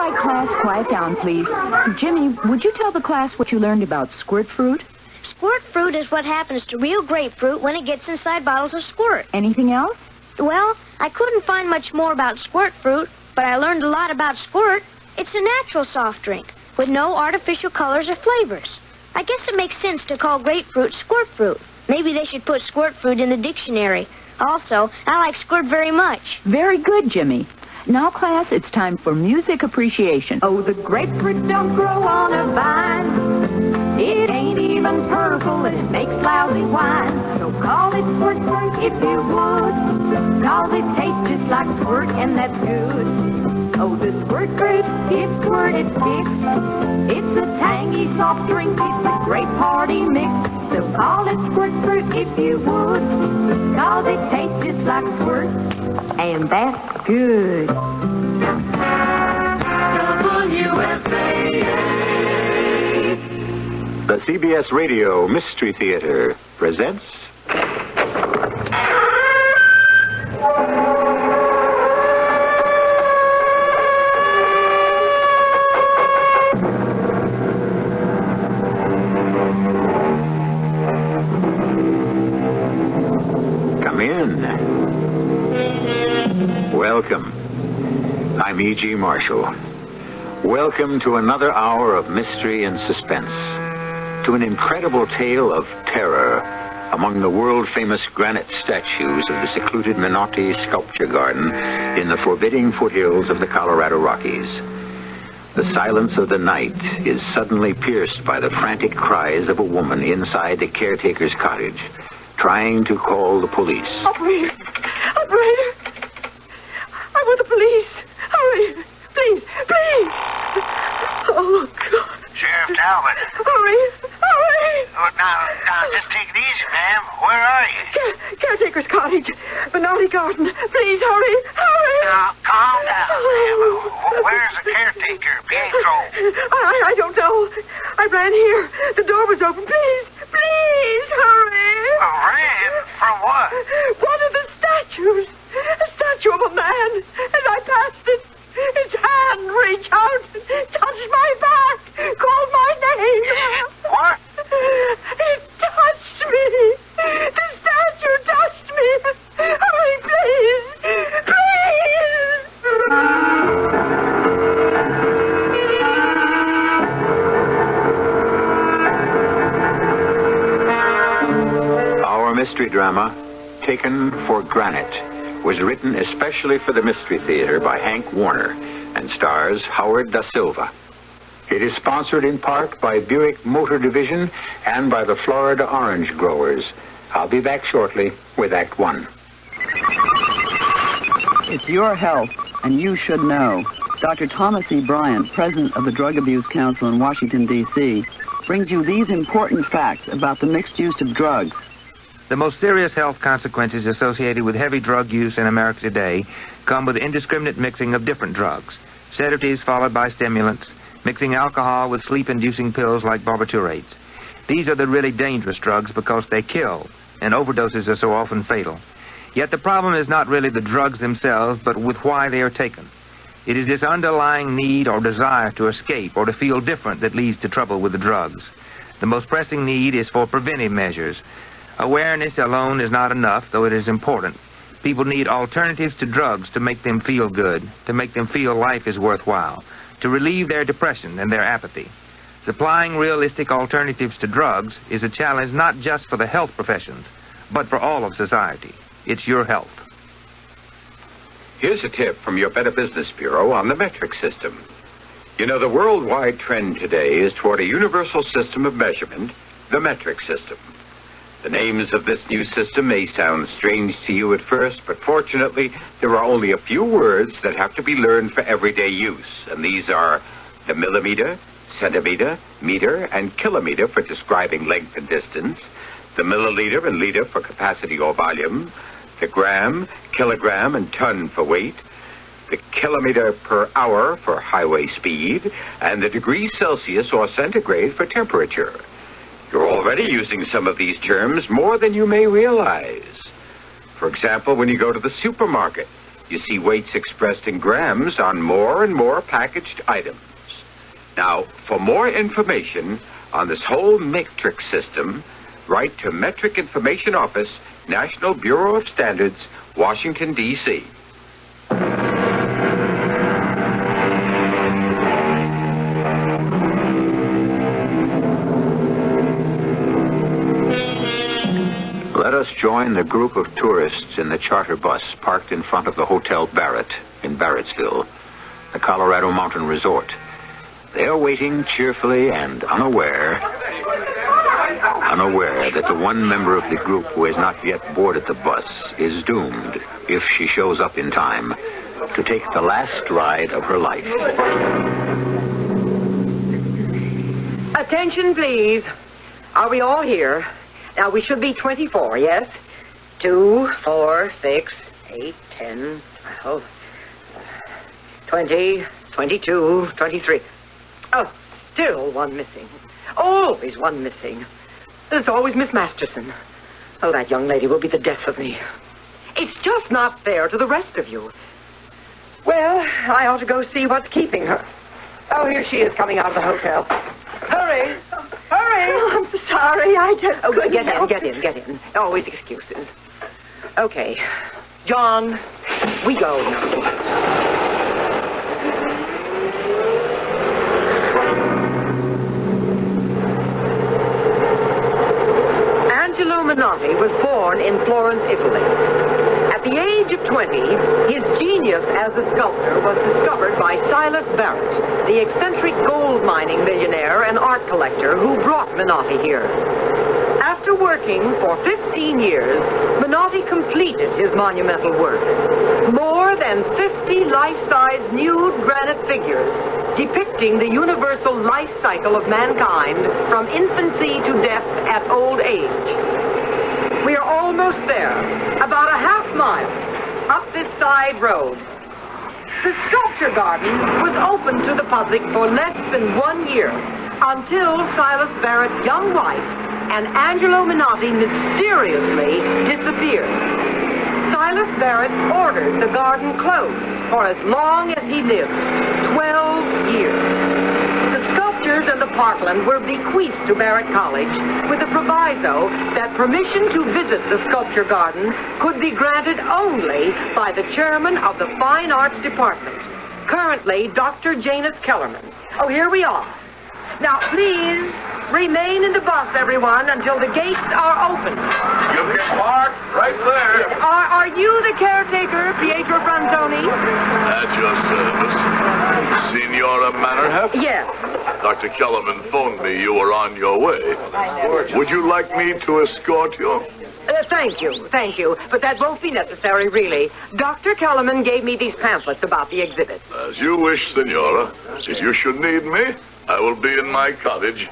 right, class, quiet down, please. Jimmy, would you tell the class what you learned about squirt fruit? Squirt fruit is what happens to real grapefruit when it gets inside bottles of squirt. Anything else? Well, I couldn't find much more about squirt fruit, but I learned a lot about squirt. It's a natural soft drink with no artificial colors or flavors. I guess it makes sense to call grapefruit squirt fruit. Maybe they should put squirt fruit in the dictionary. Also, I like squirt very much. Very good, Jimmy. Now, class, it's time for music appreciation. Oh, the grapefruit don't grow on a vine. It ain't even purple, and it makes lousy wine. So call it squirt fruit if you would. 'Cause it tastes just like squirt, and that's good. Oh, the squirt fruit, it's squirt, it's fixed. It's a tangy soft drink, it's a great party mix. So call it squirt fruit if you would. 'Cause it tastes just like squirt, and that's good. The CBS Radio Mystery Theater presents... Come in. Welcome. I'm E.G. Marshall. Welcome to another hour of mystery and suspense. To an incredible tale of terror among the world-famous granite statues of the secluded Menotti Sculpture Garden in the forbidding foothills of the Colorado Rockies. The silence of the night is suddenly pierced by the frantic cries of a woman inside the caretaker's cottage, trying to call the police. Operator! Operator! I want the police! Hurry! Please! Please! Oh, God. Sheriff Talbot. Hurry! Hurry! Oh, now, just take it easy, ma'am. Where are you? Caretaker's cottage. Menotti Garden. Please, hurry! Hurry! Now, calm down, ma'am. Where's the caretaker, Pietro? I don't know. I ran here. The door was open. Please! Please, hurry! Ran? From what? One of the statues. A statue of a man. As I passed it, his hand reached out, touched my back, called my name. What? It touched me. The statue touched me. Hurry, please. Please. Our mystery drama, Taken for Granite, was written especially for the Mystery Theater by Hank Warner and stars Howard Da Silva. It is sponsored in part by Buick Motor Division and by the Florida Orange Growers. I'll be back shortly with Act One. It's your health, and you should know. Dr. Thomas E. Bryant, president of the Drug Abuse Council in Washington, D.C., brings you these important facts about the mixed use of drugs. The most serious health consequences associated with heavy drug use in America today come with indiscriminate mixing of different drugs, sedatives followed by stimulants, mixing alcohol with sleep-inducing pills like barbiturates. These are the really dangerous drugs because they kill, and overdoses are so often fatal. Yet the problem is not really the drugs themselves, but with why they are taken. It is this underlying need or desire to escape or to feel different that leads to trouble with the drugs. The most pressing need is for preventive measures. Awareness alone is not enough, though it is important. People need alternatives to drugs to make them feel good, to make them feel life is worthwhile, to relieve their depression and their apathy. Supplying realistic alternatives to drugs is a challenge not just for the health professions, but for all of society. It's your health. Here's a tip from your Better Business Bureau on the metric system. You know, the worldwide trend today is toward a universal system of measurement, the metric system. The names of this new system may sound strange to you at first, but fortunately, there are only a few words that have to be learned for everyday use, and these are the millimeter, centimeter, meter, and kilometer for describing length and distance, the milliliter and liter for capacity or volume, the gram, kilogram, and ton for weight, the kilometer per hour for highway speed, and the degrees Celsius or centigrade for temperature. You're already using some of these terms more than you may realize. For example, when you go to the supermarket, You see weights expressed in grams on more and more packaged items. Now, for more information on this whole metric system, write to Metric Information Office, National Bureau of Standards, Washington, D.C. Let us join the group of tourists in the charter bus parked in front of the Hotel Barrett in Barrettsville, the Colorado Mountain Resort. They are waiting cheerfully and unaware that the one member of the group who has not yet boarded the bus is doomed, if she shows up in time, to take the last ride of her life. Attention, please. Are we all here? Now, we should be 24, yes? 2, 4, 6, 8, 10, 12, 20, 22, 23. Oh, still one missing. Always one missing. There's always Miss Masterson. Oh, that young lady will be the death of me. It's just not fair to the rest of you. Well, I ought to go see what's keeping her. Oh, here she is coming out of the hotel. Hurry! Hurry! Oh, I'm sorry. I just couldn't help it. Get in. Always excuses. Okay. John, we go now. Angelo Menotti was born in Florence, Italy. At the age of 20, his genius as a sculptor was discovered by Silas Barrett, the eccentric gold mining millionaire and art collector who brought Menotti here. After working for 15 years, Menotti completed his monumental work. More than 50 life-size nude granite figures depicting the universal life cycle of mankind from infancy to death at old age. We are almost there, about a half mile up this side road. The sculpture garden was open to the public for less than 1 year, until Silas Barrett's young wife and Angelo Menotti mysteriously disappeared. Silas Barrett ordered the garden closed for as long as he lived, 12 years. The sculptures and the parkland were bequeathed to Barrett College with a proviso that permission to visit the sculpture garden could be granted only by the chairman of the Fine Arts Department, currently Dr. Janus Kellerman. Oh, here we are. Now, please remain in the bus, everyone, until the gates are open. You can park right there. Are you the caretaker, Pietro Franzoni? At your service. Signora Mannerheft? Yes. Dr. Kellerman phoned me you were on your way. Would you like me to escort you? Thank you. But that won't be necessary, really. Dr. Kellerman gave me these pamphlets about the exhibit. As you wish, Signora. If you should need me, I will be in my cottage.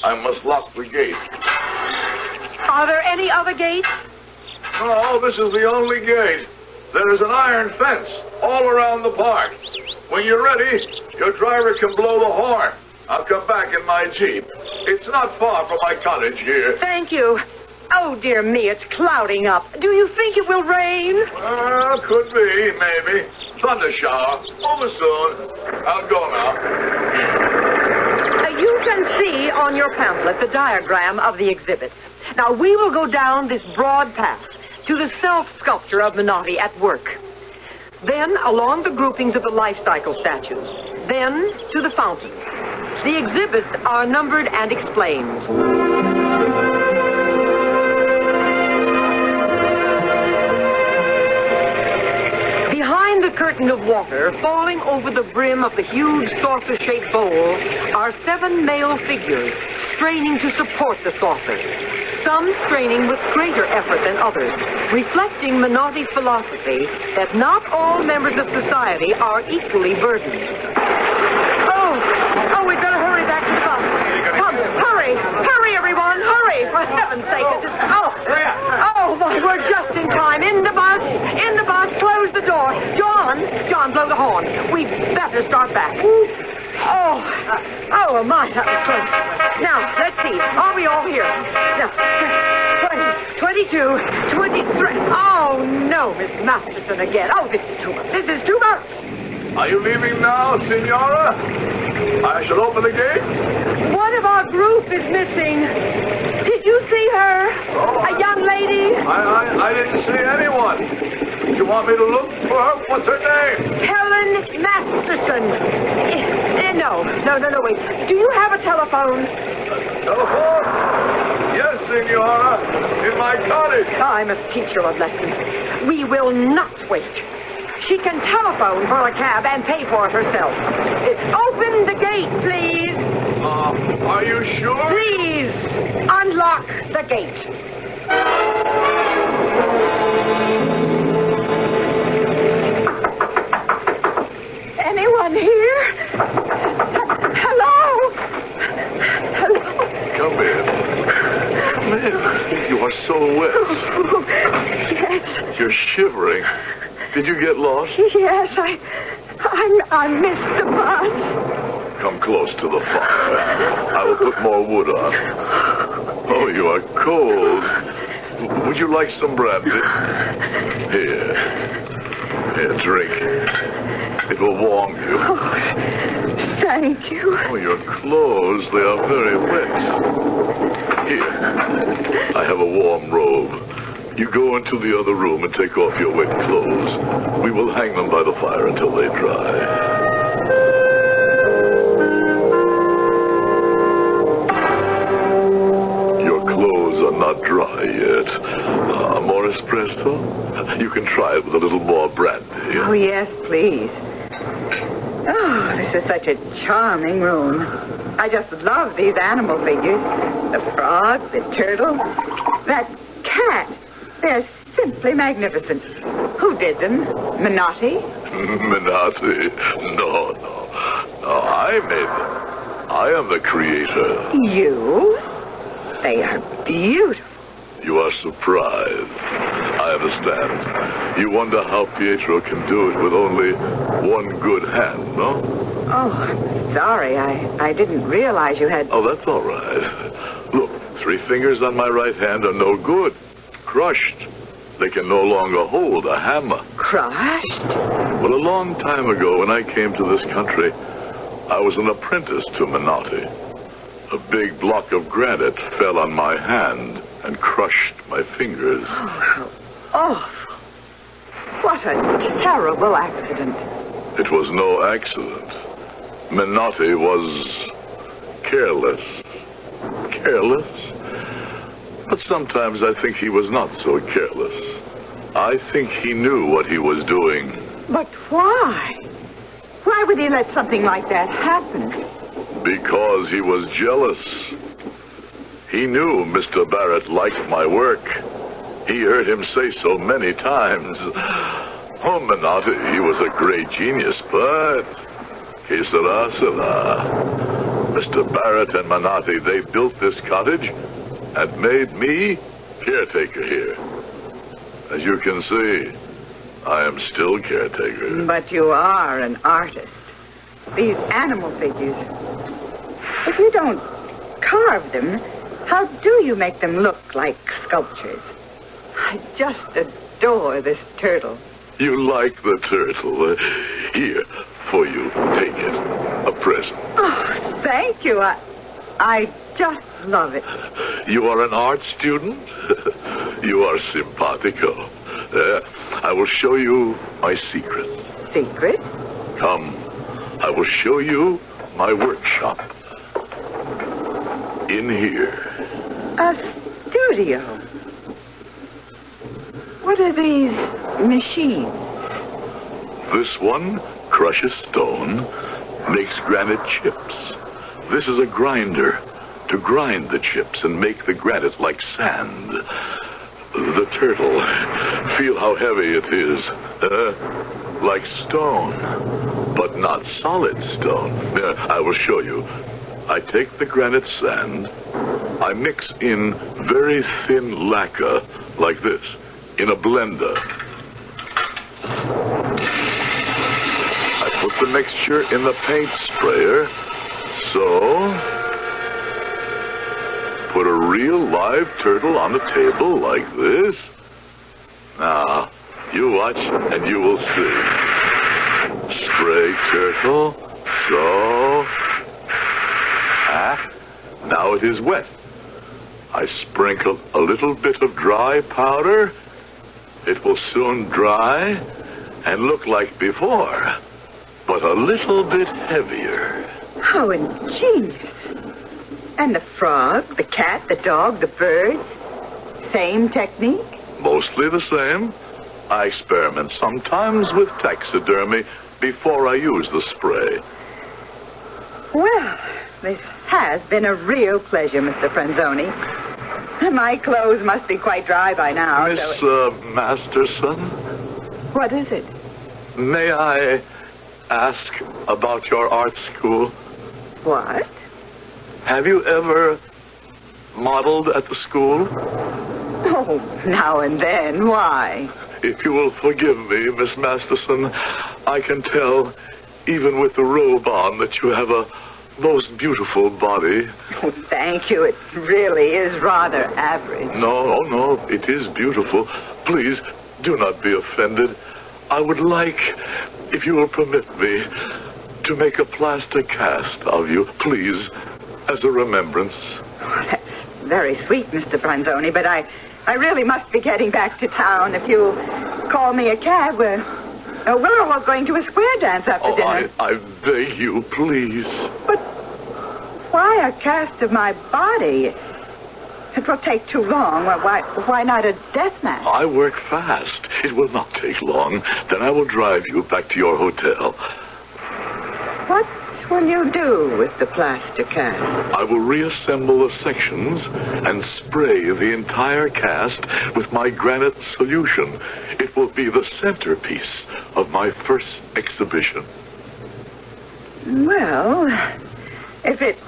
I must lock the gate. Are there any other gates? No, this is the only gate. There is an iron fence all around the park. When you're ready, your driver can blow the horn. I'll come back in my Jeep. It's not far from my cottage here. Thank you. Oh, dear me, it's clouding up. Do you think it will rain? Could be, maybe. Thunder shower. Over soon. I'll go now. You can see on your pamphlet the diagram of the exhibit. Now, we will go down this broad path to the self-sculpture of Menotti at work. Then along the groupings of the life cycle statues. Then to the fountain. The exhibits are numbered and explained. Behind the curtain of water, falling over the brim of the huge saucer-shaped bowl, are 7 male figures straining to support the saucer. Some straining with greater effort than others, reflecting Menotti's philosophy that not all members of society are equally burdened. Oh, we'd better hurry back to the bus. Come, hurry, everyone, hurry, for heaven's sake. We're just in time. In the bus, close the door. John, blow the horn. We'd better start back. Oh, my, that was close. Now, let's see. Are we all here? Now, 20, 22, 23. Oh, no, Miss Masterson again. Oh, this is too much. This is too much. Are you leaving now, Senora? I shall open the gates. One of our group is missing. Did you see her? A young lady? I didn't see anyone. You want me to look for her? What's her name? Helen Masterson. No, wait. Do you have a telephone? Telephone? Yes, Senora. In my cottage. I must teach her a lesson. We will not wait. She can telephone for a cab and pay for it herself. Open the gate, please. Are you sure? Please, unlock the gate. Anyone here? Hello? Come in. You are so wet. Yes. You're shivering. Did you get lost? Yes, I missed the bus. Come close to the fire. I will put more wood on. Oh, you are cold. Would you like some brandy? Here, drink. It will warm you. Oh, thank you. Oh, your clothes, they are very wet. Here, I have a warm robe. You go into the other room and take off your wet clothes. We will hang them by the fire until they dry. Your clothes are not dry yet. More espresso? You can try it with a little more brandy. Oh, yes, please. Oh, this is such a charming room. I just love these animal figures. The frog, the turtle, that cat. They're simply magnificent. Who did them? Menotti? Menotti? No, I made them. I am the creator. You? They are beautiful. You are surprised. I understand. You wonder how Pietro can do it with only one good hand, no? Oh, I'm sorry. I didn't realize you had... Oh, that's all right. Look, 3 fingers on my right hand are no good. Crushed. They can no longer hold a hammer. Crushed? Well, a long time ago when I came to this country, I was an apprentice to Menotti. A big block of granite fell on my hand and crushed my fingers. Oh, how awful. What a terrible accident. It was no accident. Menotti was careless. Careless? But sometimes I think he was not so careless. I think he knew what he was doing. But why? Why would he let something like that happen? Because he was jealous. He knew Mr. Barrett liked my work. He heard him say so many times. Oh, Menotti, he was a great genius, but... Que sera, sera. Mr. Barrett and Menotti, they built this cottage and made me caretaker here. As you can see, I am still caretaker. But you are an artist. These animal figures. If you don't carve them, how do you make them look like sculptures? I just adore this turtle. You like the turtle? Here, for you. Take it. A present. Oh, thank you. I just love it. You are an art student? You are simpatico. I will show you my secret. Secret? Come, I will show you my workshop. In here. A studio. What are these machines? This one crushes stone, makes granite chips. This is a grinder to grind the chips and make the granite like sand. The turtle, feel how heavy it is. Like stone, but not solid stone. I will show you. I take the granite sand. I mix in very thin lacquer, like this, in a blender. I put the mixture in the paint sprayer, so... Put a real live turtle on the table like this. Now, you watch and you will see. Spray turtle. So. Now it is wet. I sprinkle a little bit of dry powder. It will soon dry and look like before, but a little bit heavier. How ingenious. And the frog, the cat, the dog, the bird, same technique? Mostly the same. I experiment sometimes with taxidermy before I use the spray. Well, this has been a real pleasure, Mr. Franzoni. My clothes must be quite dry by now. Miss Masterson? What is it? May I ask about your art school? What? Have you ever modeled at the school? Oh, now and then. Why? If you will forgive me, Miss Masterson, I can tell, even with the robe on, that you have a most beautiful body. Oh, thank you. It really is rather average. No, it is beautiful. Please, do not be offended. I would like, if you will permit me, to make a plaster cast of you, please, as a remembrance. That's very sweet, Mr. Franzoni, but I really must be getting back to town. If you'll call me a cab, we're all going to a square dance after dinner. I beg you, please. But why a cast of my body? It will take too long. Why not a death match? I work fast. It will not take long. Then I will drive you back to your hotel. What will you do with the plaster cast? I will reassemble the sections and spray the entire cast with my granite solution. It will be the centerpiece of my first exhibition. Well, if it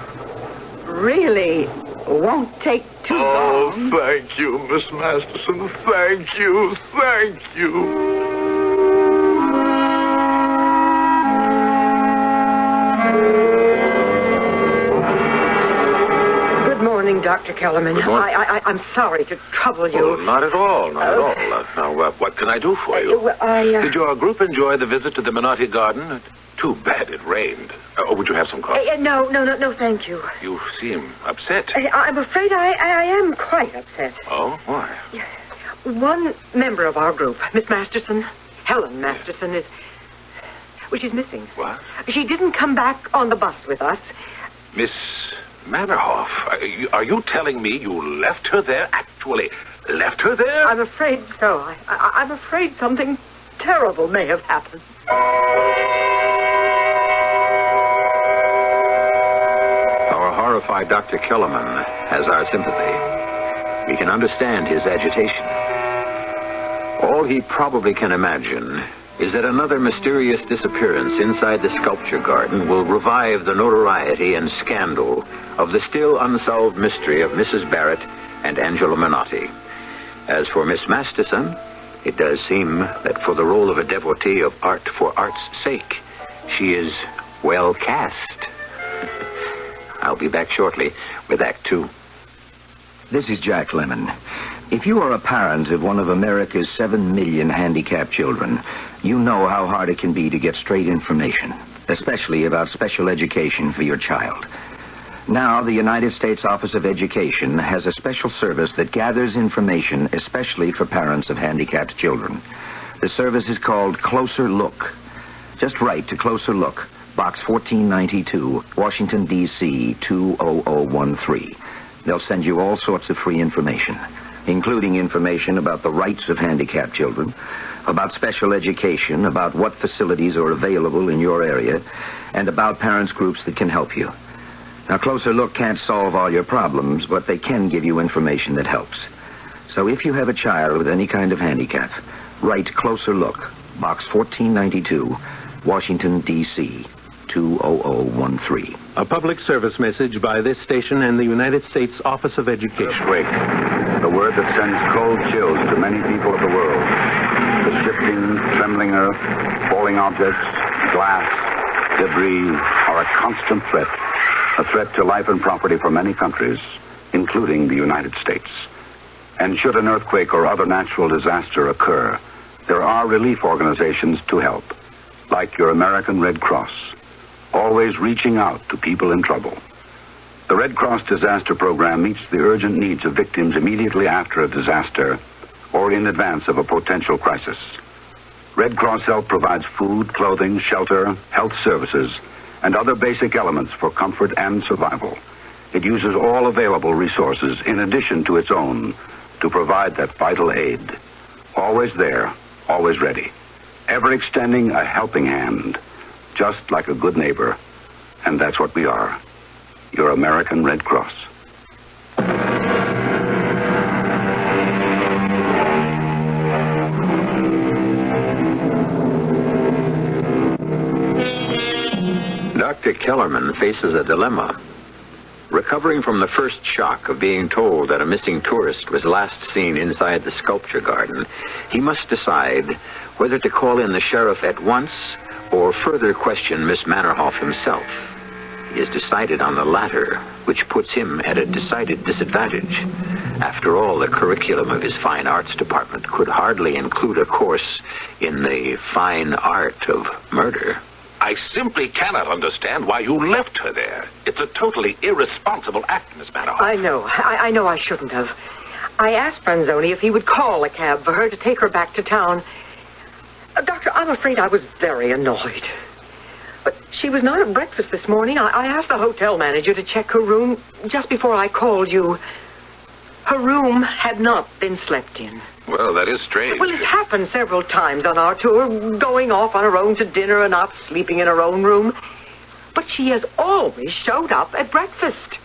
really won't take too long. Oh, thank you, Miss Masterson. Thank you. Good morning, Dr. Kellerman. Good morning. I'm sorry to trouble you. Oh, not at all. Now, what can I do for you? Did your group enjoy the visit to the Minotti Garden? Too bad it rained. Would you have some coffee? No, thank you. You seem upset. I'm afraid I am quite upset. Oh, why? One member of our group, Miss Masterson, Helen Masterson, she's missing. What? She didn't come back on the bus with us. Miss Mannerhoff, are you telling me you left her there? Actually, left her there? I'm afraid so. I'm afraid something terrible may have happened. Our horrified Dr. Kellerman has our sympathy. We can understand his agitation. All he probably can imagine is that another mysterious disappearance inside the sculpture garden will revive the notoriety and scandal of the still unsolved mystery of Mrs. Barrett and Angela Minotti. As for Miss Masterson, it does seem that for the role of a devotee of art for art's sake, she is well cast. I'll be back shortly with Act 2. This is Jack Lemmon. If you are a parent of one of America's 7 million handicapped children, you know how hard it can be to get straight information, especially about special education for your child. Now, the United States Office of Education has a special service that gathers information especially for parents of handicapped children. The service is called Closer Look. Just write to Closer Look, Box 1492, Washington, D.C. 20013. They'll send you all sorts of free information, including information about the rights of handicapped children, about special education, about what facilities are available in your area, and about parents' groups that can help you. Now, Closer Look can't solve all your problems, but they can give you information that helps. So if you have a child with any kind of handicap, write Closer Look, Box 1492, Washington, D.C. 20013. A public service message by this station and the United States Office of Education. Quake, the word that sends cold chills to many people of the world. The shifting, trembling earth, falling objects, glass, debris are a constant threat. A threat to life and property for many countries. including the United States. And should an earthquake or other natural disaster occur, there are relief organizations to help, like your American Red Cross, always reaching out to people in trouble. The Red Cross Disaster Program meets the urgent needs of victims immediately after a disaster or in advance of a potential crisis. Red Cross Help provides food, clothing, shelter, health services, and other basic elements for comfort and survival. It uses all available resources in addition to its own to provide that vital aid. Always there, always ready. Ever extending a helping hand, just like a good neighbor. And that's what we are. Your American Red Cross. Dr. Kellerman faces a dilemma. Recovering from the first shock of being told that a missing tourist was last seen inside the sculpture garden, he must decide whether to call in the sheriff at once or further question Miss Mannerhoff himself. He has decided on the latter, which puts him at a decided disadvantage. After all, the curriculum of his fine arts department could hardly include a course in the fine art of murder. I simply cannot understand why you left her there. It's a totally irresponsible act, Miss Mannerhoff. I know. I know I shouldn't have. I asked Franzoni if he would call a cab for her to take her back to town. Doctor, I'm afraid I was very annoyed. But she was not at breakfast this morning. I asked the hotel manager to check her room just before I called you. Her room had not been slept in. Well, that is strange. Well, it happened several times on our tour, going off on her own to dinner and not sleeping in her own room. But she has always showed up at breakfast.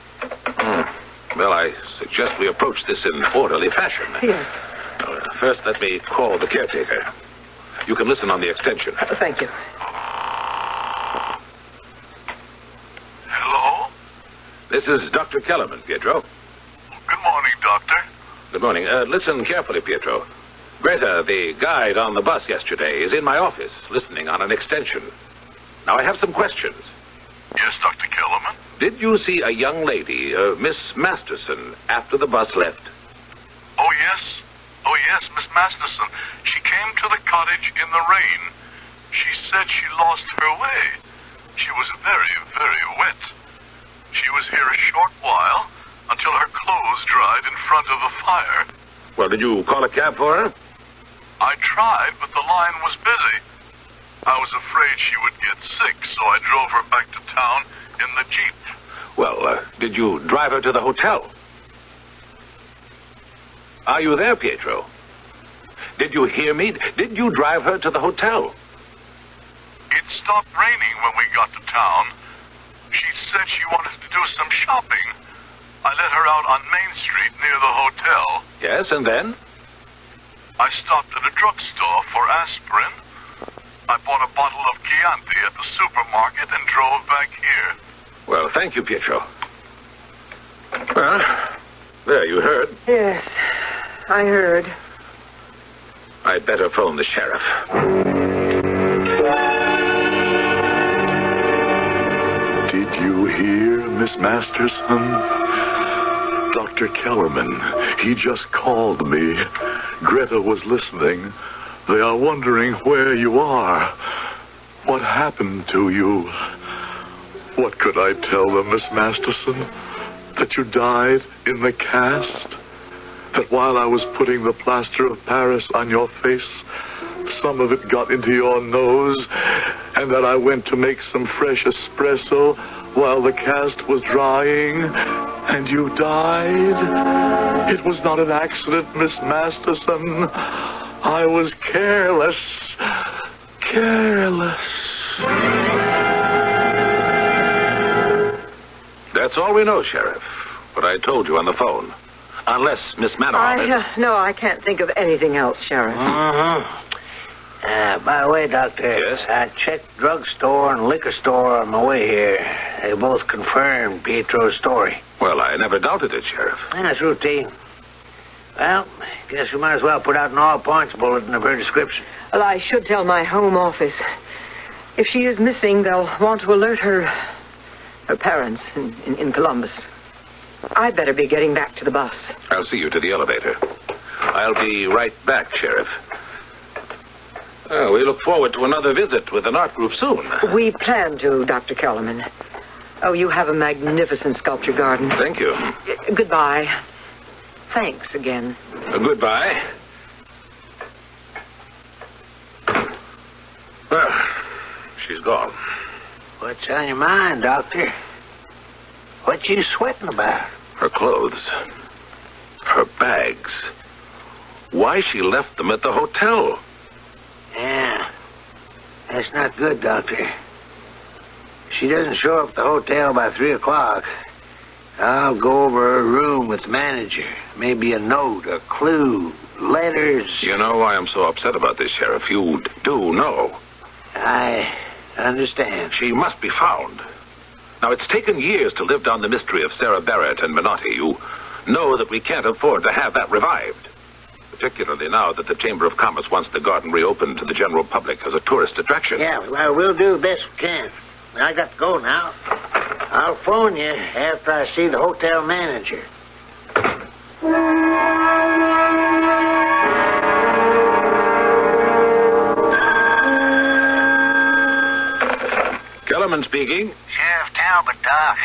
Well, I suggest we approach this in orderly fashion. Yes. First, let me call the caretaker. You can listen on the extension. Thank you. Hello? This is Dr. Kellerman, Pietro. Good morning, Doctor. Good morning. Listen carefully, Pietro. Greta, the guide on the bus yesterday, is in my office, listening on an extension. Now, I have some questions. Yes, Dr. Kellerman? Did you see a young lady, Miss Masterson, after the bus left? Oh, yes. Oh, yes, Miss Masterson. She came to the cottage in the rain. She said she lost her way. She was very, very wet. She was here a short while until her clothes dried in front of the fire. Well, did you call a cab for her? I tried, but the line was busy. I was afraid she would get sick, so I drove her back to town in the Jeep. Well, did you drive her to the hotel? Are you there, Pietro? Did you hear me? Did you drive her to the hotel? It stopped raining when we got to town. She said she wanted to do some shopping. I let her out on Main Street near the hotel. Yes, and then? I stopped at a drugstore for aspirin. I bought a bottle of Chianti at the supermarket and drove back here. Well, thank you, Pietro. Well, there, you heard. Yes, I heard. I'd better phone the sheriff. Did you hear, Miss Masterson? Dr. Kellerman, he just called me. Greta was listening. They are wondering where you are. What happened to you? What could I tell them, Miss Masterson? That you died in the cast? That while I was putting the plaster of Paris on your face, some of it got into your nose, and that I went to make some fresh espresso while the cast was drying, and you died? It was not an accident, Miss Masterson. I was careless. Careless. That's all we know, Sheriff. What I told you on the phone. Unless Miss Mannerhoff... No, I can't think of anything else, Sheriff. By the way, Doctor, yes? I checked drugstore and liquor store on my way here. They both confirmed Pietro's story. Well, I never doubted it, Sheriff. That's routine. Well, guess we might as well put out an all-points bulletin of her description. Well, I should tell my home office. If she is missing, they'll want to alert her parents in Columbus. I'd better be getting back to the bus. I'll see you to the elevator. I'll be right back, Sheriff. We look forward to another visit with an art group soon. We plan to, Dr. Kellerman. Oh, you have a magnificent sculpture garden. Thank you. Goodbye. Thanks again. Goodbye. Well, she's gone. What's on your mind, Doctor? What you sweating about? Her clothes. Her bags. Why she left them at the hotel. Yeah. That's not good, Doctor. If she doesn't show up at the hotel by 3 o'clock, I'll go over her room with the manager. Maybe a note, a clue, letters. You know why I'm so upset about this, Sheriff. You do know. I understand. She must be found. Now, it's taken years to live down the mystery of Sarah Barrett and Menotti. You know that we can't afford to have that revived. Particularly now that the Chamber of Commerce wants the garden reopened to the general public as a tourist attraction. Yeah, well, we'll do the best we can. I got to go now. I'll phone you after I see the hotel manager. Kellerman speaking. Sheriff Talbot, Doc.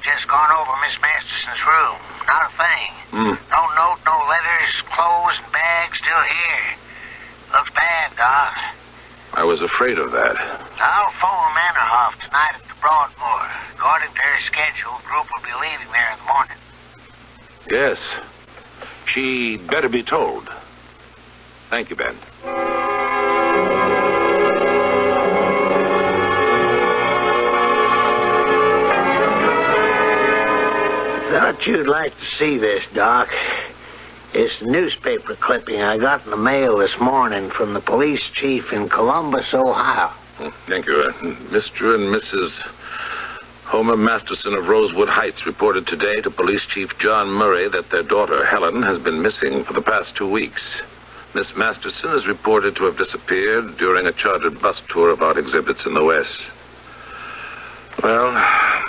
Just gone over Miss Masterson's room. Not a thing. No note, no letters, clothes and bags still here. Looks bad, Doc. I was afraid of that. I'll phone Mannerhoff tonight at the Broadmoor. According to her schedule, the group will be leaving there in the morning. Yes. She better be told. Thank you, Ben. Thought you'd like to see this, Doc. It's a newspaper clipping I got in the mail this morning from the police chief in Columbus, Ohio. Thank you. Mr. and Mrs. Homer Masterson of Rosewood Heights reported today to Police Chief John Murray that their daughter, Helen, has been missing for the past 2 weeks. Miss Masterson is reported to have disappeared during a chartered bus tour of art exhibits in the West. Well,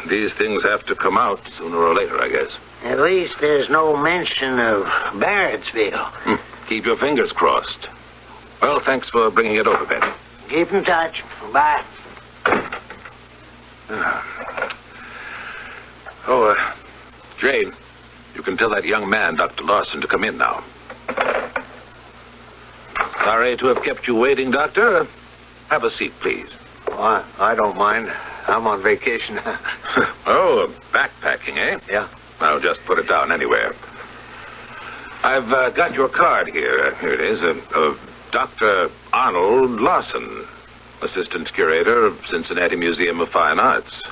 these things have to come out sooner or later, I guess. At least there's no mention of Barrettsville. Keep your fingers crossed. Well, thanks for bringing it over, Ben. Keep in touch. Bye. Jane, you can tell that young man, Dr. Larson, to come in now. Sorry to have kept you waiting, Doctor. Have a seat, please. Oh, I don't mind. I'm on vacation. Oh, backpacking, eh? Yeah. I'll just put it down anywhere. I've got your card here. Here it is. Dr. Arnold Larson, Assistant Curator of Cincinnati Museum of Fine Arts.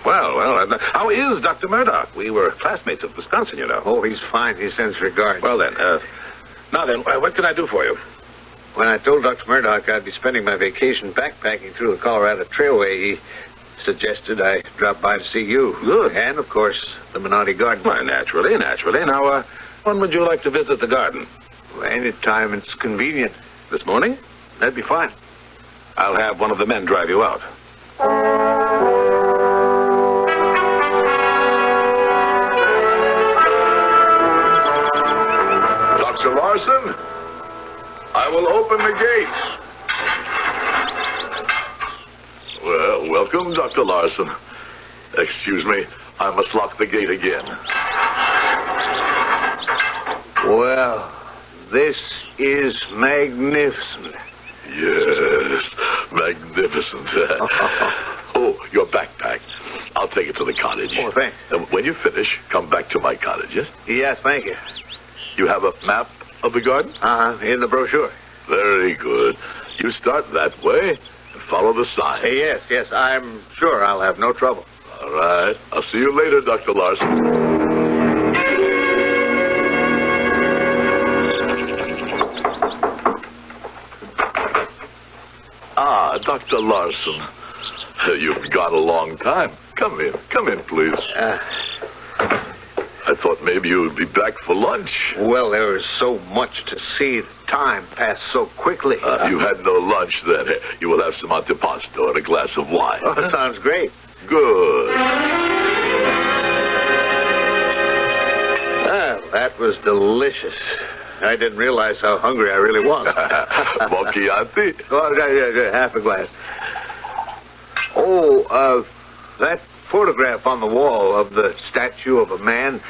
Well, how is Dr. Murdoch? We were classmates at Wisconsin, you know. Oh, he's fine. He sends regards. Well, then, what can I do for you? When I told Dr. Murdoch I'd be spending my vacation backpacking through the Colorado Trailway, he suggested I drop by to see you. Good. And, of course, the Menotti Garden. Why, naturally. Now, when would you like to visit the garden? Well, any time it's convenient. This morning? That'd be fine. I'll have one of the men drive you out. Dr. Larson, I will open the gate. Well, welcome, Dr. Larson. Excuse me, I must lock the gate again. Well, this is magnificent. Yes, magnificent. Oh, your backpack. I'll take it to the cottage. Oh, thanks. And when you finish, come back to my cottage, yes? Yes, thank you. You have a map of the garden? In the brochure. Very good. You start that way and follow the sign. Yes, I'm sure I'll have no trouble. All right. I'll see you later, Dr. Larson. Dr. Larson, you've got a long time. Come in, please. I thought maybe you would be back for lunch. Well, there was so much to see. The time passed so quickly. You had no lunch then. You will have some antipasto and a glass of wine. Oh, sounds great. Good. that was delicious. I didn't realize how hungry I really was. Bon Chianti? Oh, half a glass. Oh, that photograph on the wall of the statue of a man,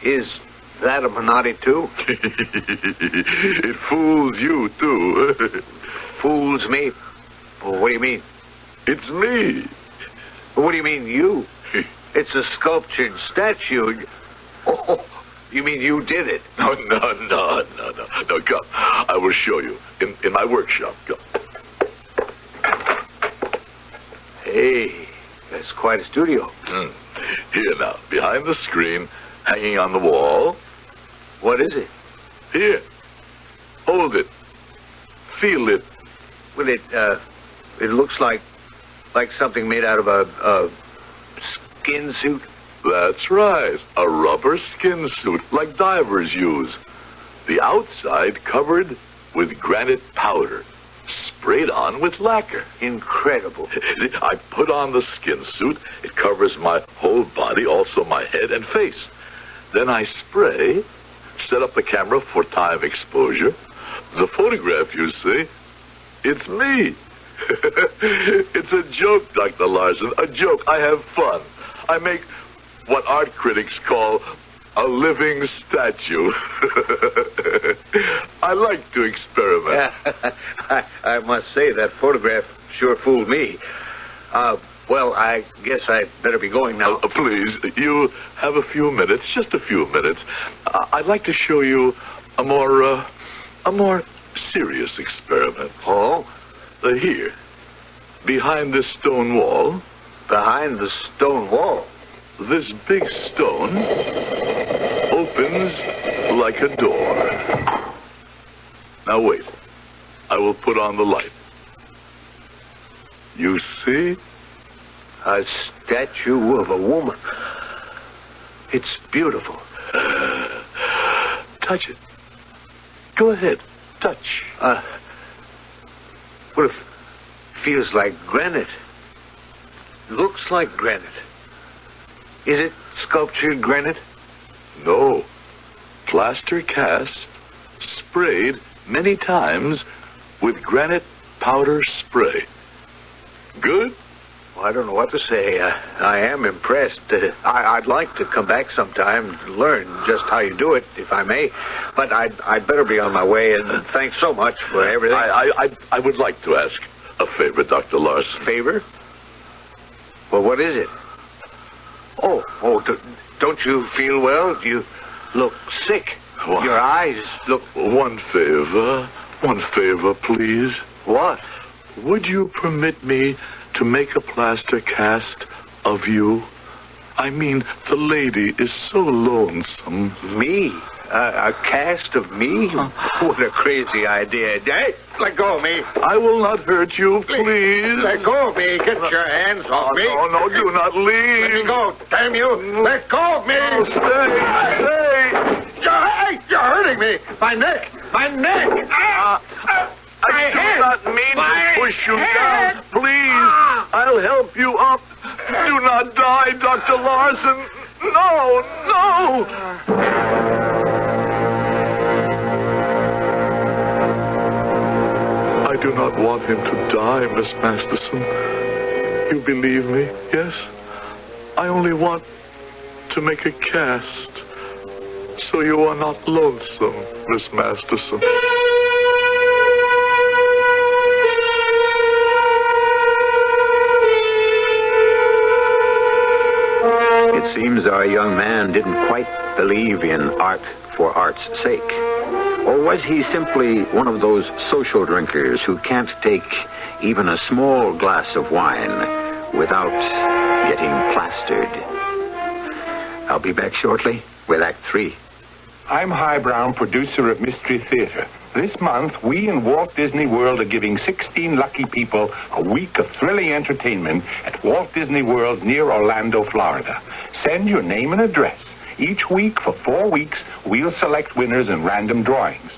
is that a Menotti, too? It fools you, too. Fools me? Well, what do you mean? It's me. What do you mean, you? It's a sculptured statue. Oh, you mean you did it? No, come. I will show you in my workshop. Come. Hey, that's quite a studio. Here now, behind the screen, hanging on the wall. What is it? Here. Hold it. Feel it. Well, it looks like something made out of a skin suit. That's right. A rubber skin suit like divers use. The outside covered with granite powder, sprayed on with lacquer. Incredible. I put on the skin suit. It covers my whole body, also my head and face. Then I spray, set up the camera for time exposure. The photograph, you see, it's me. It's a joke, Dr. Larson, a joke. I have fun. I make what art critics call a living statue. I like to experiment. I must say that photograph sure fooled me. Well, I guess I'd better be going now. Please, you have a few minutes, just a few minutes. I'd like to show you a more serious experiment. Oh? Here, behind this stone wall. Behind the stone wall? This big stone opens like a door. Now wait. I will put on the light. You see? A statue of a woman. It's beautiful. Touch it. Go ahead. Touch. Well, it feels like granite. Looks like granite. Is it sculptured granite? No. Plaster cast, sprayed many times with granite powder spray. Good? Well, I don't know what to say. I am impressed. I'd like to come back sometime to learn just how you do it, if I may. But I'd better be on my way, and thanks so much for everything. I would like to ask a favor, Dr. Larson. Favor? Well, what is it? Oh, don't you feel well? You look sick. What? Your eyes look... One favor, please. What? Would you permit me to make a plaster cast of you? I mean, the lady is so lonesome. Me? A cast of me? What a crazy idea. Hey, let go of me. I will not hurt you, please. Let go of me. Get your hands off me. No, do not leave. Let me go. Damn you. Let go of me. Oh, stay. You're hurting me. My neck. I do not mean to push you down. Please, I'll help you up. Do not die, Dr. Larson. No. I do not want him to die, Miss Masterson. You believe me, yes? I only want to make a cast so you are not lonesome, Miss Masterson. It seems our young man didn't quite believe in art for art's sake. Or was he simply one of those social drinkers who can't take even a small glass of wine without getting plastered? I'll be back shortly with Act 3. I'm Himan Brown, producer of Mystery Theater. This month, we in Walt Disney World are giving 16 lucky people a week of thrilling entertainment at Walt Disney World near Orlando, Florida. Send your name and address. Each week for 4 weeks, we'll select winners in random drawings.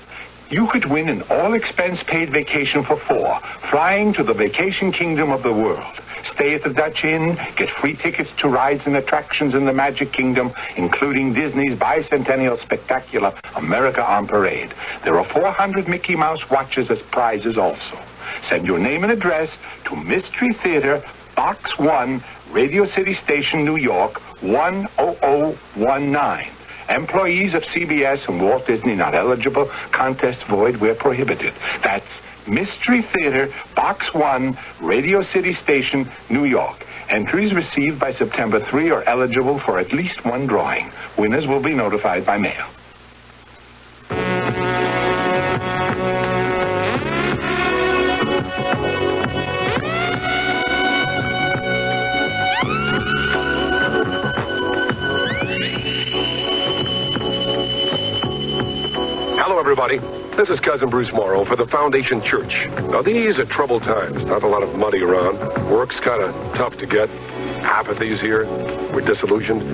You could win an all-expense-paid vacation for 4, flying to the vacation kingdom of the world. stay at the Dutch Inn, get free tickets to rides and attractions in the Magic Kingdom, including Disney's bicentennial spectacular America on Parade. There are 400 Mickey Mouse watches as prizes also. Send your name and address to Mystery Theater, Box 1, Radio City Station, New York, 10019. Employees of CBS and Walt Disney not eligible. Contest void where prohibited. That's Mystery Theater, Box 1, Radio City Station, New York. Entries received by September 3 are eligible for at least one drawing. Winners will be notified by mail. Hello, everybody. This is Cousin Bruce Morrow for the Foundation Church. Now, these are troubled times. Not a lot of money around. Work's kind of tough to get. Apathy's here. We're disillusioned.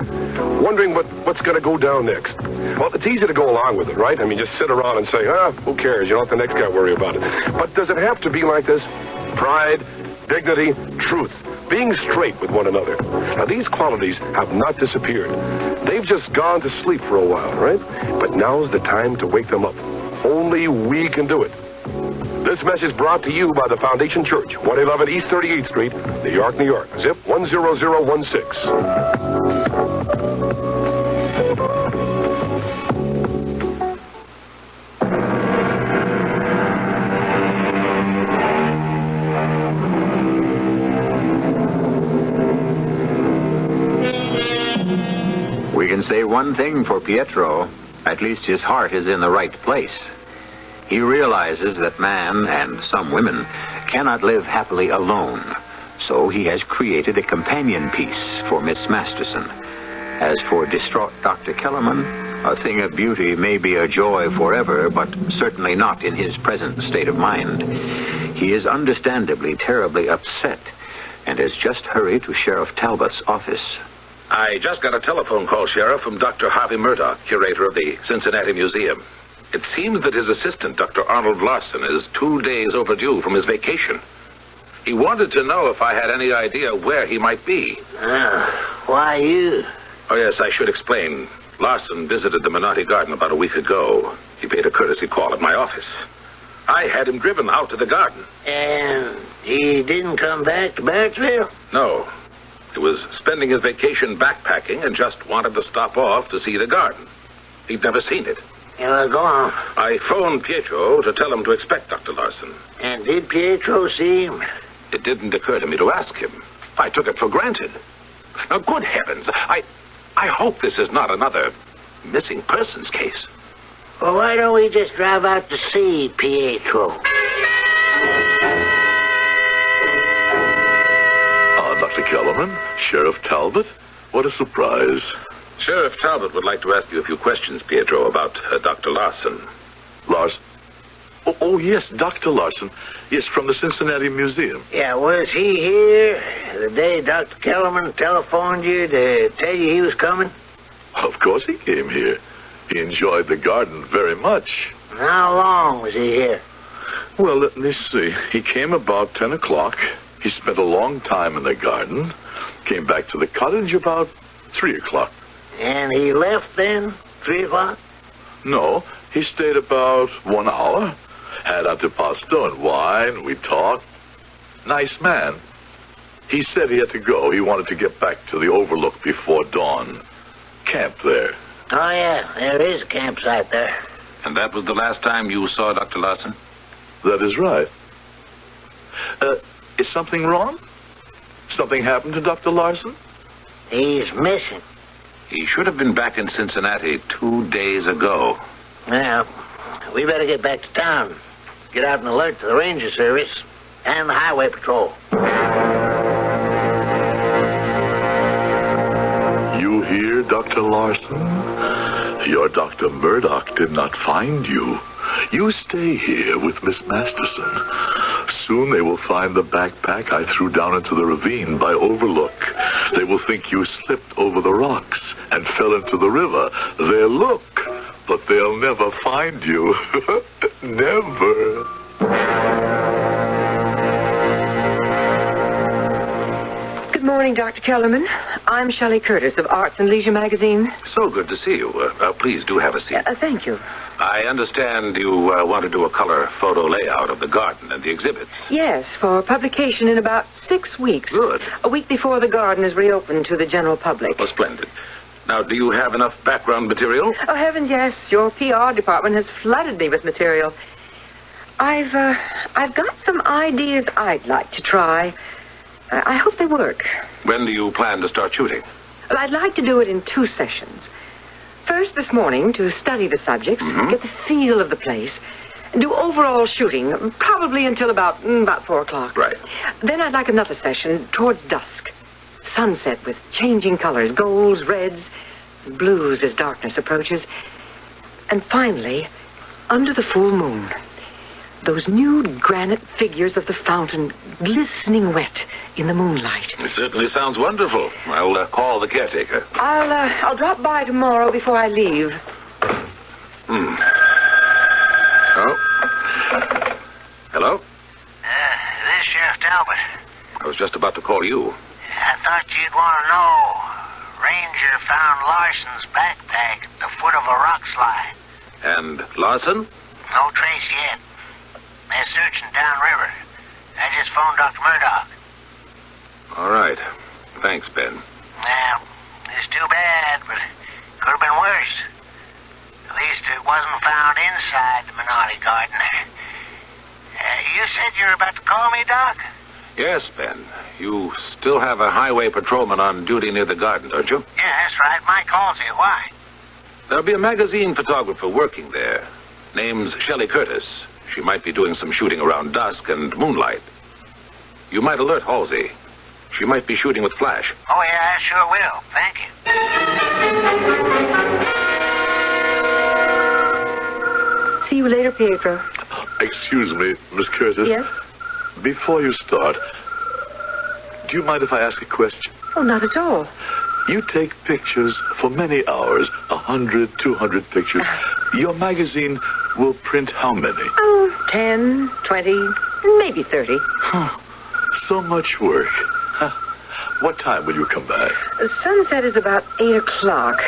Wondering what's going to go down next. Well, it's easy to go along with it, right? I mean, just sit around and say, who cares? You don't let the next guy worry about it. But does it have to be like this? Pride, dignity, truth. Being straight with one another. Now, these qualities have not disappeared. They've just gone to sleep for a while, right? But now's the time to wake them up. Only we can do it. This message brought to you by the Foundation Church, 111 East 38th Street, New York, New York. Zip 10016. We can say one thing for Pietro. At least his heart is in the right place. He realizes that man, and some women, cannot live happily alone. So he has created a companion piece for Miss Masterson. As for distraught Dr. Kellerman, a thing of beauty may be a joy forever, but certainly not in his present state of mind. He is understandably terribly upset, and has just hurried to Sheriff Talbot's office. I just got a telephone call, Sheriff, from Dr. Harvey Murdoch, curator of the Cincinnati Museum. It seems that his assistant, Dr. Arnold Larson, is 2 days overdue from his vacation. He wanted to know if I had any idea where he might be. Why you? Oh, yes, I should explain. Larson visited the Menotti Garden about a week ago. He paid a courtesy call at my office. I had him driven out to the garden. And he didn't come back to Barrettsville? No. He was spending his vacation backpacking and just wanted to stop off to see the garden. He'd never seen it. Yeah, go on. I phoned Pietro to tell him to expect Dr. Larson. And did Pietro see him? It didn't occur to me to ask him. I took it for granted. Now, good heavens, I hope this is not another missing persons case. Well, why don't we just drive out to see Pietro? Dr. Kellerman, Sheriff Talbot, what a surprise. Sheriff Talbot would like to ask you a few questions, Pietro, about Dr. Larson. Larson? Oh, yes, Dr. Larson. Yes, from the Cincinnati Museum. Yeah, was he here the day Dr. Kellerman telephoned you to tell you he was coming? Of course he came here. He enjoyed the garden very much. How long was he here? Well, let me see. He came about 10 o'clock. He spent a long time in the garden. Came back to the cottage about 3 o'clock. And he left then? 3 o'clock? No, he stayed about 1 hour. Had antipasto and wine. We talked. Nice man. He said he had to go. He wanted to get back to the overlook before dawn. Camp there. Oh, yeah, there is a campsite there. And that was the last time you saw Dr. Larson? That is right. Is something wrong? Something happened to Dr. Larson? He's missing. He should have been back in Cincinnati 2 days ago. Well, we better get back to town. Get out and alert to the Ranger Service and the Highway Patrol. You hear, Dr. Larson? Your Dr. Murdoch did not find you. You stay here with Miss Masterson. Soon they will find the backpack I threw down into the ravine by Overlook. They will think you slipped over the rocks and fell into the river. They'll look, but they'll never find you. Never. morning, Dr. Kellerman. I'm Shelley Curtis of Arts and Leisure magazine. So good to see you. Please do have a seat. Thank you. I understand you want to do a color photo layout of the garden and the exhibits. Yes, for publication in about 6 weeks. Good. A week before the garden is reopened to the general public. Oh, splendid. Now, do you have enough background material? Oh, heavens, yes. Your PR department has flooded me with material. I've got some ideas I'd like to try. I hope they work. When do you plan to start shooting? Well, I'd like to do it in 2 sessions. First this morning to study the subjects, get the feel of the place, do overall shooting, probably until about 4 o'clock. Right. Then I'd like another session towards dusk. Sunset with changing colors, golds, reds, blues as darkness approaches. And finally, under the full moon, those nude granite figures of the fountain glistening wet in the moonlight. It certainly sounds wonderful. I'll call the caretaker. I'll drop by tomorrow before I leave. Oh. Hello? This is Sheriff Talbot. I was just about to call you. I thought you'd want to know. Ranger found Larson's backpack at the foot of a rock slide. And Larson? No trace yet. They're searching downriver. I just phoned Dr. Murdoch. All right. Thanks, Ben. Well, it's too bad, but it could have been worse. At least it wasn't found inside the Minotti garden. You said you were about to call me, Doc? Yes, Ben. You still have a highway patrolman on duty near the garden, don't you? Yeah, that's right. My call's here. Why? There'll be a magazine photographer working there. Name's Shelley Curtis. She might be doing some shooting around dusk and moonlight. You might alert Halsey. She might be shooting with flash. Oh, yeah, I sure will. Thank you. See you later, Pietro. Excuse me, Miss Curtis. Yes? Before you start, do you mind if I ask a question? Oh, not at all. You take pictures for many hours, 100, 200 pictures. Your magazine will print how many? Oh, 10, 20, maybe 30. So much work. What time will you come back? Sunset is about 8 o'clock.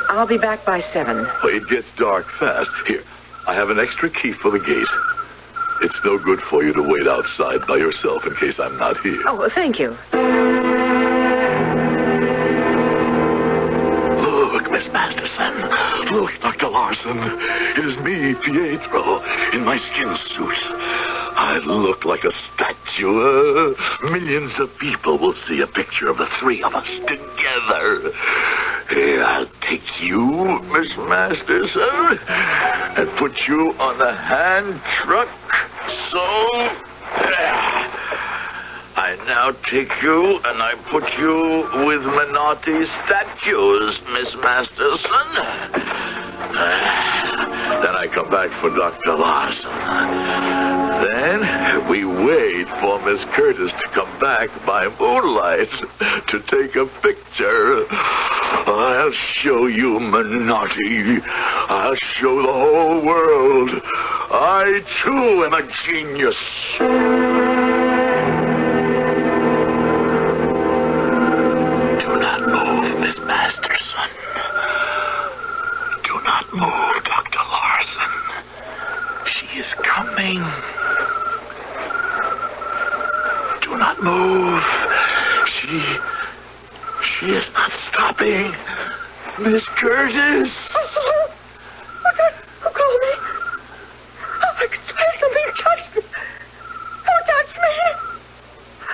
I'll be back by 7. Oh, it gets dark fast. Here, I have an extra key for the gate. It's no good for you to wait outside by yourself in case I'm not here. Oh, thank you. Look, Miss Masterson. Look, Dr. Larson. It is me, Pietro, in my skin suit. I look like a statue. Millions of people will see a picture of the 3 of us together. Here, I'll take you, Miss Masterson, and put you on the hand truck. So, I now take you and I put you with Minotti statues, Miss Masterson. Then I come back for Dr. Larson. Then we wait for Miss Curtis to come back by moonlight to take a picture. I'll show you Minotti. I'll show the whole world. I, too, am a genius. Do not move, Miss Masterson. Do not move, Dr. Larson. She is coming. Do not move. She is not stopping. Miss Curtis. Who called me? Oh, I could swear somebody touched me. Who touched me?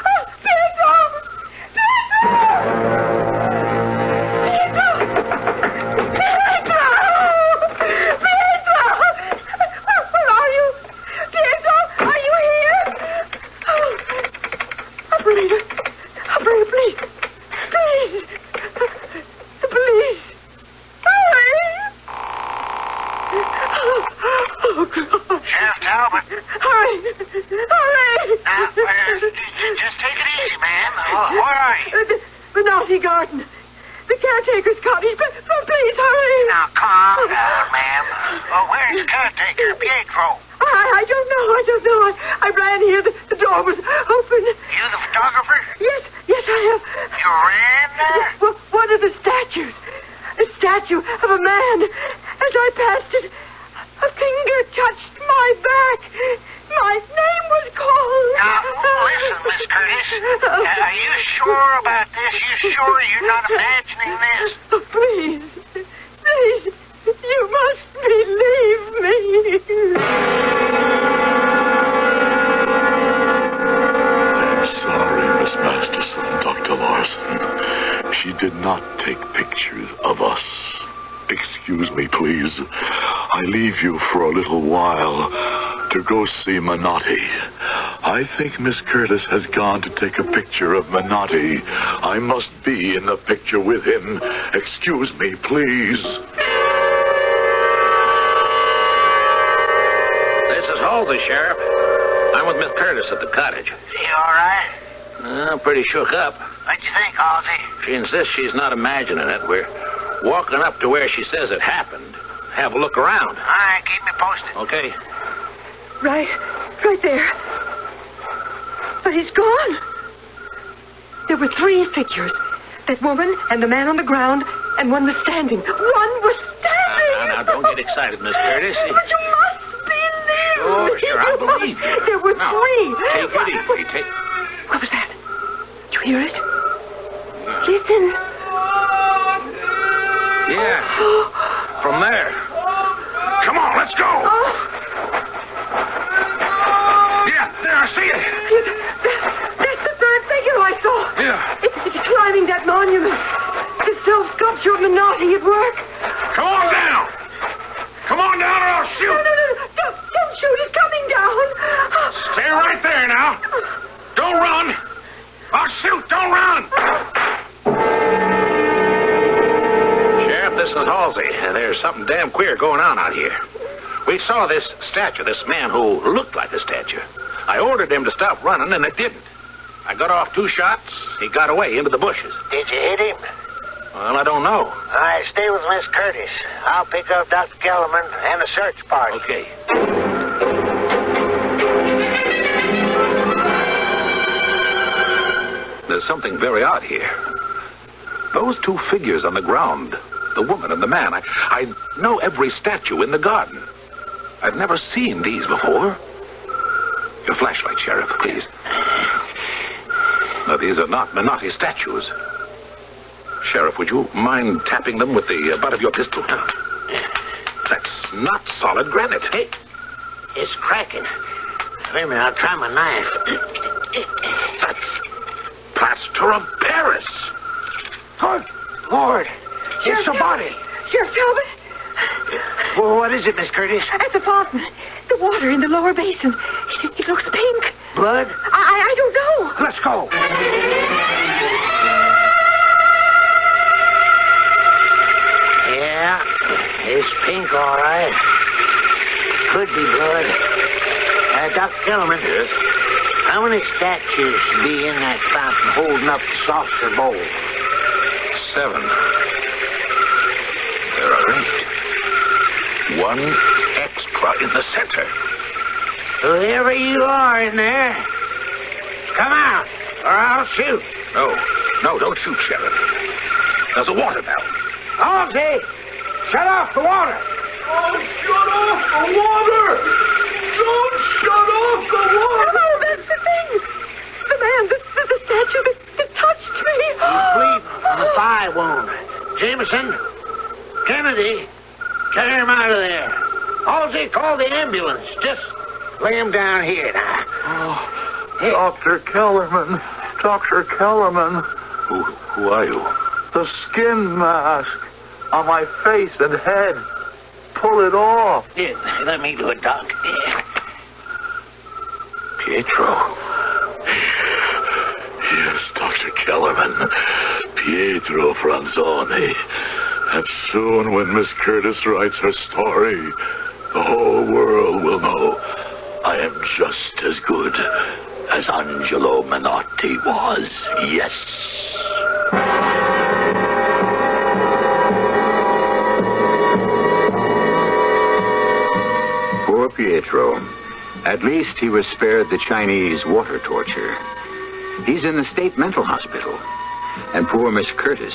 Oh, Pietro! Where are you? Pietro, are you here? Oh, operator, please. Please. The police. Hurry. Oh, God. Sheriff Talbot. Hurry. Now, just take it easy, ma'am. Where are you? The Naughty Garden. The caretaker's cottage. Please hurry. Now, calm down, ma'am. Where's caretaker, Pietro? I don't know. I ran here. The door was open. You the photographer? Yes, I am. You ran there? Well, one of the statues. A statue of a man. As I passed it, a finger touched my back. My name was called. Now, listen, Miss Curtis. Are you sure about this? You sure you're not imagining this? Oh, please, you must believe me. I'm sorry, Miss Masterson, Dr. Larson. She did not take pictures of us. Excuse me, please. I leave you for a little while to go see Menotti. I think Miss Curtis has gone to take a picture of Menotti. I must be in the picture with him. Excuse me, please. This is Halsey, Sheriff. I'm with Miss Curtis at the cottage. You all right? I'm pretty shook up. What'd you think, Halsey? She insists she's not imagining it. We're walking up to where she says it happened. Have a look around. All right, keep me posted. Okay. Right there. But he's gone. There were 3 figures. That woman and the man on the ground, and one was standing. One was standing! Now, don't get excited, Miss Curtis. But you must believe Sure, I believe you. There were 3. Take it easy. What was that? Did you hear it? Listen. Yeah. From there. Come on, let's go. Yeah, there, I see it. That's the 3rd figure I saw. Yeah. It's climbing that monument. The self-sculpture of Menotti at work. Come on down. Come on down or I'll shoot. No. Don't shoot. It's coming down. Stay right there now. Don't run. I'll shoot. Don't run. Sheriff, this is Halsey. There's something damn queer going on out here. We saw this statue, this man who looked like a statue. I ordered him to stop running, and it didn't. I got off 2 shots. He got away into the bushes. Did you hit him? Well, I don't know. All right, stay with Miss Curtis. I'll pick up Dr. Kellerman and the search party. Okay. There's something very odd here. Those 2 figures on the ground, the woman and the man, I know every statue in the garden. I've never seen these before. Your flashlight, Sheriff, please. Now, these are not Menotti statues. Sheriff, would you mind tapping them with the butt of your pistol? That's not solid granite. Hey, it's cracking. Wait a minute, I'll try my knife. That's plaster of Paris. Good Lord, it's a body. Sheriff Talbot? Well, what is it, Miss Curtis? At the fountain. The water in the lower basin. It looks pink. Blood? I don't know. Let's go. Yeah, it's pink, all right. Could be blood. Dr. Kellerman. Yes? How many statues be in that fountain holding up the saucer bowl? 7. There are 8. 1 extra in the center. Whoever you are in there, come out, or I'll shoot. No, don't shoot, Sheriff. There's a water valve. Halsey, shut off the water. Oh, shut off the water! Don't shut off the water! No, that's the thing. The man, the statue that touched me. He's bleeding from a thigh wound. Jameson, Kennedy, carry him out of there. Halsey, call the ambulance. Just lay him down here now. Oh, Dr. Kellerman. Dr. Kellerman. Who are you? The skin mask on my face and head. Pull it off. Here, let me do it, Doc. Pietro. Yes, Dr. Kellerman. Pietro Franzoni. And soon when Miss Curtis writes her story, the whole world will know I am just as good as Angelo Menotti was. Yes. Poor Pietro. vitro. At least he was spared the Chinese water torture. He's in the state mental hospital. And poor Miss Curtis,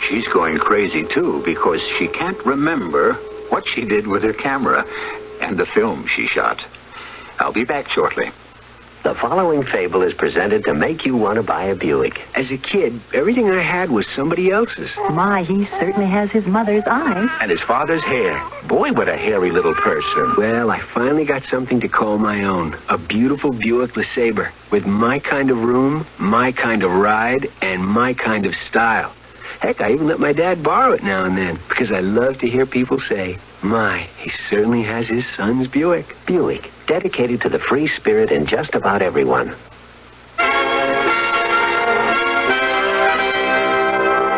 she's going crazy, too, because she can't remember what she did with her camera and the film she shot. I'll be back shortly. The following fable is presented to make you want to buy a Buick. As a kid, everything I had was somebody else's. My, he certainly has his mother's eyes. And his father's hair. Boy, what a hairy little person. Well, I finally got something to call my own. A beautiful Buick LeSabre with my kind of room, my kind of ride, and my kind of style. Heck, I even let my dad borrow it now and then because I love to hear people say, my, he certainly has his son's Buick. Buick, dedicated to the free spirit in just about everyone.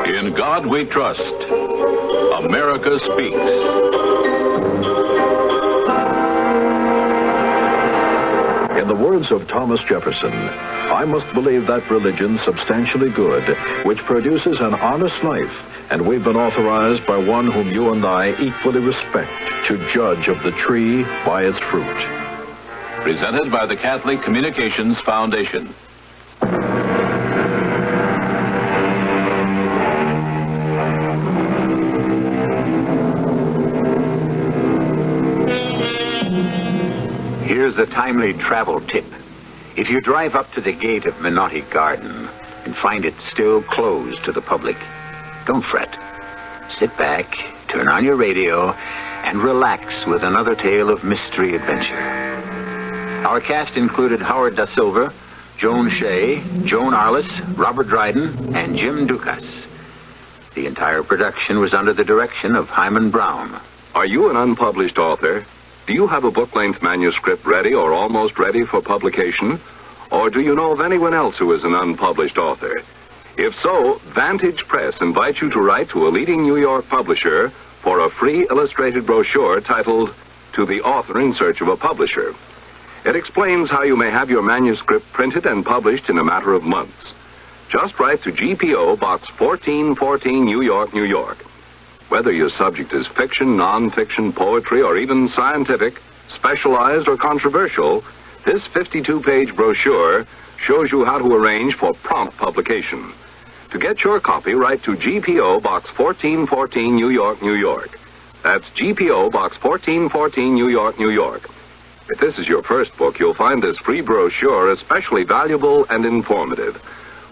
In God we trust. America speaks. In the words of Thomas Jefferson, I must believe that religion substantially good, which produces an honest life, and we've been authorized by one whom you and I equally respect to judge of the tree by its fruit. Presented by the Catholic Communications Foundation. Here's a timely travel tip. If you drive up to the gate of Menotti Garden and find it still closed to the public, don't fret. Sit back, turn on your radio, and relax with another tale of mystery adventure. Our cast included Howard Da Silva, Joan Shea, Joan Arliss, Robert Dryden, and Jim Dukas. The entire production was under the direction of Himan Brown. Are you an unpublished author? Do you have a book-length manuscript ready or almost ready for publication? Or do you know of anyone else who is an unpublished author? If so, Vantage Press invites you to write to a leading New York publisher for a free illustrated brochure titled, To the Author in Search of a Publisher. It explains how you may have your manuscript printed and published in a matter of months. Just write to GPO Box 1414, New York, New York. Whether your subject is fiction, non-fiction, poetry, or even scientific, specialized, or controversial, this 52-page brochure shows you how to arrange for prompt publication. To get your copy, write to GPO Box 1414, New York, New York. That's GPO Box 1414, New York, New York. If this is your first book, you'll find this free brochure especially valuable and informative.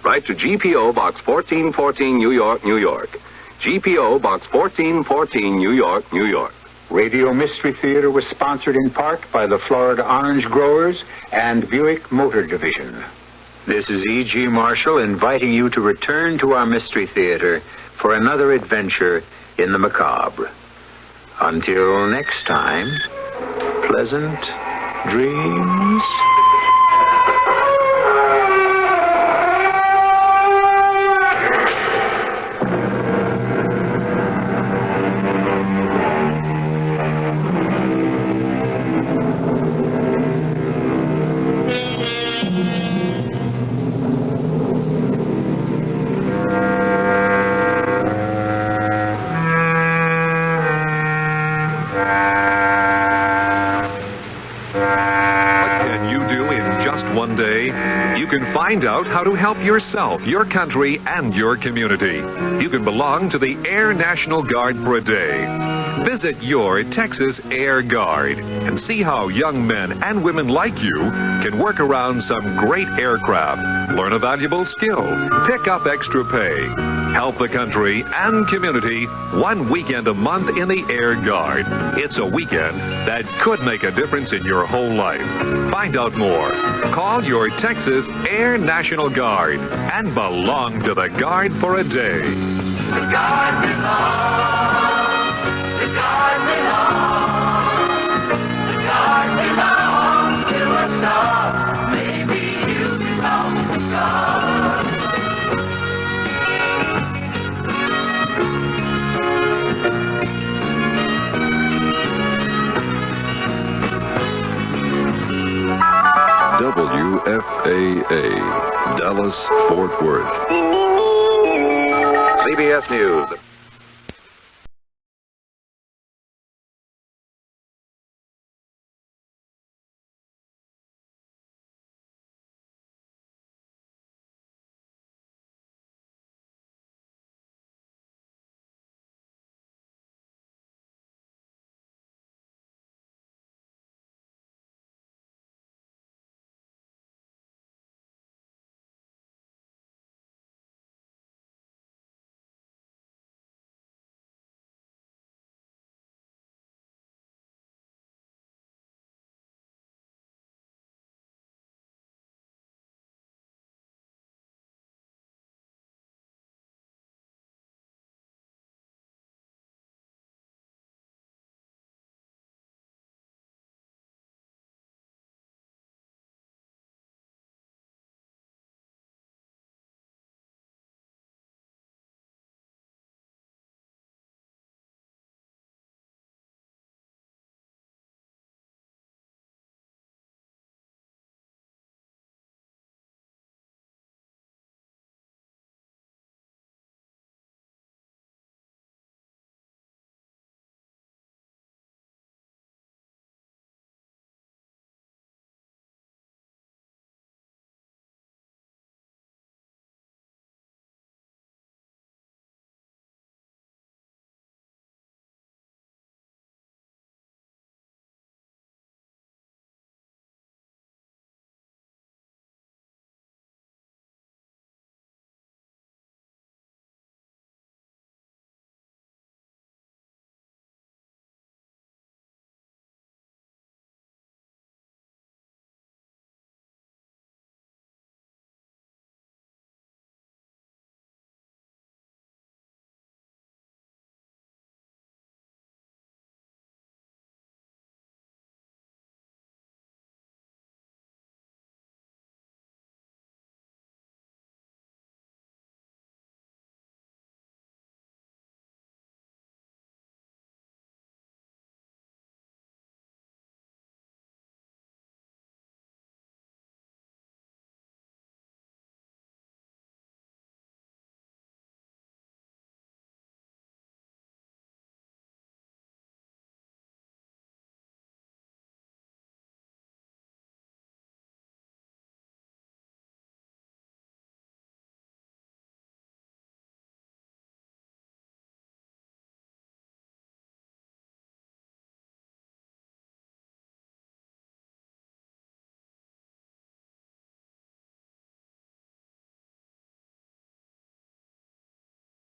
Write to GPO Box 1414, New York, New York. GPO Box 1414, New York, New York. Radio Mystery Theater was sponsored in part by the Florida Orange Growers and Buick Motor Division. This is E.G. Marshall inviting you to return to our Mystery Theater for another adventure in the macabre. Until next time, pleasant dreams. Find out how to help yourself, your country, and your community. You can belong to the Air National Guard for a day. Visit your Texas Air Guard and see how young men and women like you can work around some great aircraft, learn a valuable skill, pick up extra pay, help the country and community 1 weekend a month in the Air Guard. It's a weekend that could make a difference in your whole life. Find out more. Call your Texas Air National Guard and belong to the Guard for a day. The Guard belongs. The Guard belongs. The Guard belongs to us all. Maybe you belong to God. WFAA, Dallas, Fort Worth. CBS News.